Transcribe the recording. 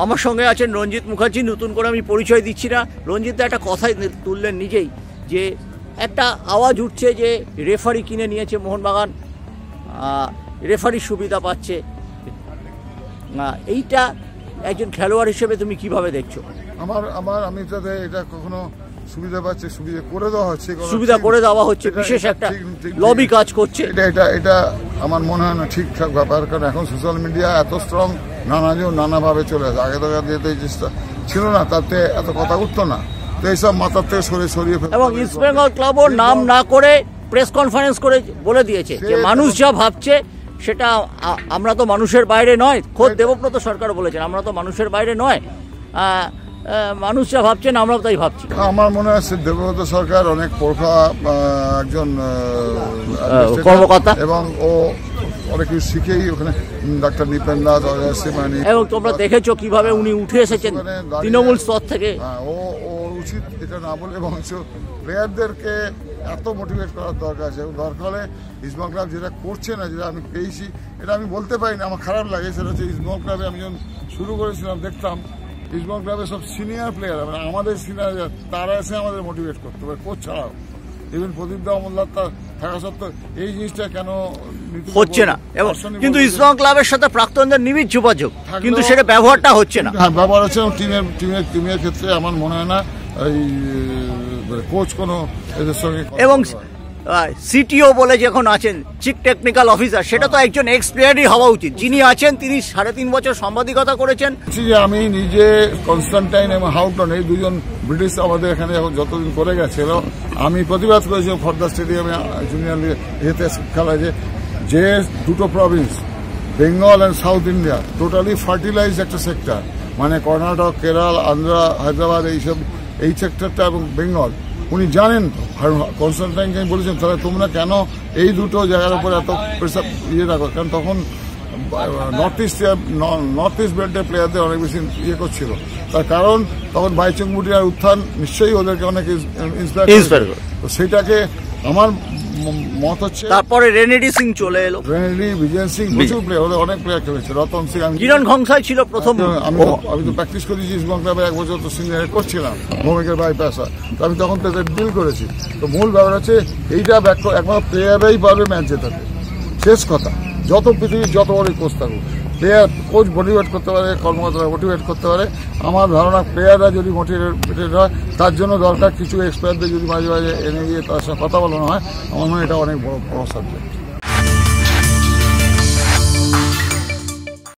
আমার সঙ্গে আছেন রঞ্জিত মুখার্জি। নতুন করে আমি পরিচয় দিচ্ছি না। রঞ্জিত একটা কথাই তুললেন নিজেই, যে একটা আওয়াজ উঠছে যে রেফারি কিনে নিয়েছে মোহনবাগান, রেফারির সুবিধা পাচ্ছে। এইটা একজন খেলোয়াড় হিসেবে তুমি কিভাবে দেখছো? আমি তাতে এটা কখনো সুবিধা পাচ্ছে, সুবিধা করে দেওয়া হচ্ছে, বিশেষ একটা লবি কাজ করছে, এটা আমার মনে হয় না ঠিকঠাক ব্যাপার। কারণ এখন সোশ্যাল মিডিয়া এত স্ট্রং, নানাজন নানাভাবে চলে আসে। আগে তো যেতে চেষ্টা ছিল না, তাতে এত কথা উঠতো না। তো এইসব মাথার থেকে সরিয়ে ফেলে, এবং ইস্ট বেঙ্গল ক্লাবও নাম না করে প্রেস কনফারেন্স করে বলে দিয়েছে যে মানুষ যা ভাবছে সেটা, আমরা তো মানুষের বাইরে নয়। খোদ দেবব্রত সরকার বলেছেন আমরা তো মানুষের বাইরে নয়, মানুষ যা ভাবছেন আমরাও তাই ভাবছি। আমার মনে হচ্ছে দেবব্রত সরকার অনেক পড়া একজন কর্মকর্তা, এবং ও অনেক কিছু শিখেই ওখানে ডাক্তার নিপেন দাস, অজয় সিমানি, এবং তোমরা দেখেছো কিভাবে উনি উঠে এসেছেন তৃণমূল স্তর থেকে। ও উচিত এটা না বলে বরঞ্চ প্লেয়ারদেরকে এত মোটিভেট করার দরকার আছে। দরকার হলে ইস্টবেঙ্গল ক্লাব যেটা করছে না, যেটা আমি পেয়েছি, এটা আমি বলতে পারি না, আমার খারাপ লাগে। সেটা হচ্ছে ইস্টবেঙ্গল ক্লাবে আমি যখন শুরু করেছিলাম দেখতাম ইস্টবেঙ্গল ক্লাবের সব সিনিয়র প্লেয়ার, মানে আমাদের সিনিয়র, তারা এসে আমাদের মোটিভেট করতে পারে, কোচ ছাড়াও। ইভেন প্রদীপ দা মোল্লার থাকা সত্ত্বেও এই জিনিসটা কেন হচ্ছে না? এবং কিন্তু ইস্টবেঙ্গল ক্লাবের সাথে প্রাক্তনদের নিবিড় যোগাযোগ, কিন্তু সেটা ব্যবহারটা হচ্ছে না। হ্যাঁ, ব্যবহার হচ্ছে। টিমের ক্ষেত্রে আমার মনে হয় না এই কোচ কোনো এদের সঙ্গে। এবং সিটিও বলে যখন আছেন চিফ টেকনিক্যাল অফিসার, সেটা তো একজন এক্স প্লেয়ারই হওয়া উচিত। যিনি আছেন তিনি 3.5 বছর সাংবাদিকতা করেছেন। আমি নিজে কনস্টান্টাইন এবং হাউটন, এই দুজন ব্রিটিশ আমাদের এখানে যতদিন করে গেছিল, আমি প্রতিবাদ করেছি খর্দা স্টেডিয়ামে জুনিয়র ইয়েতে খেলায় যে দুটো Province Bengal and south India totally fertilise একটা সেক্টর, মানে কর্ণাটক, কেরল, আন্ধ্রা, হায়দ্রাবাদ, এই সেক্টরটা এবং বেঙ্গল উনি জানেন। কনস্টান্টাইনকে বলেছেন তাহলে তোমরা কেন এই দুটো জায়গার উপর এত প্রেসার রাখো? কারণ তখন নর্থ ইস্ট বেল্টের প্লেয়ারদের অনেক বেশি করছিল। তার কারণ তখন বাইচুং ভুটিয়ার উত্থান নিশ্চয়ই ওদেরকে অনেক ইন্সপায়ার করে। তো সেটাকে আমার মত হচ্ছে, তারপরে রেনেডি সিং চলে এলো, রেনেডি, বিজেন সিং, প্রচুর প্লেয়ার, ওদের অনেক প্লেয়ার খেলেছে, রতন সিং, কিরণ খংসাই ছিল প্রথম। আমি তো প্র্যাকটিস করেছি ইস্টবেঙ্গল ক্লাবে 1 বছর, তো সিনিয়র করছিলাম ভৌমিকের বাইপাসা। তো আমি তখন তো ডিল করেছি। তো মূল ব্যাপার হচ্ছে এইটা একমাত্র প্লেয়াররাই পারবে ম্যাচ জেতাতে, শেষ কথা। যত পৃথিবীর যত বড় কোচ থাকুক, কোচ মোটিভেট করতে পারে, কর্মকর্তারা মোটিভেট করতে পারে। আমার ধারণা প্লেয়াররা যদি মোটিভেটেড হয়, তার জন্য দরকার কিছু এক্সপার্টদের যদি মাঝে মাঝে এনে গিয়ে তার সাথে কথা বলানো হয়। আমার মনে হয় এটা অনেক বড় সাবজেক্ট।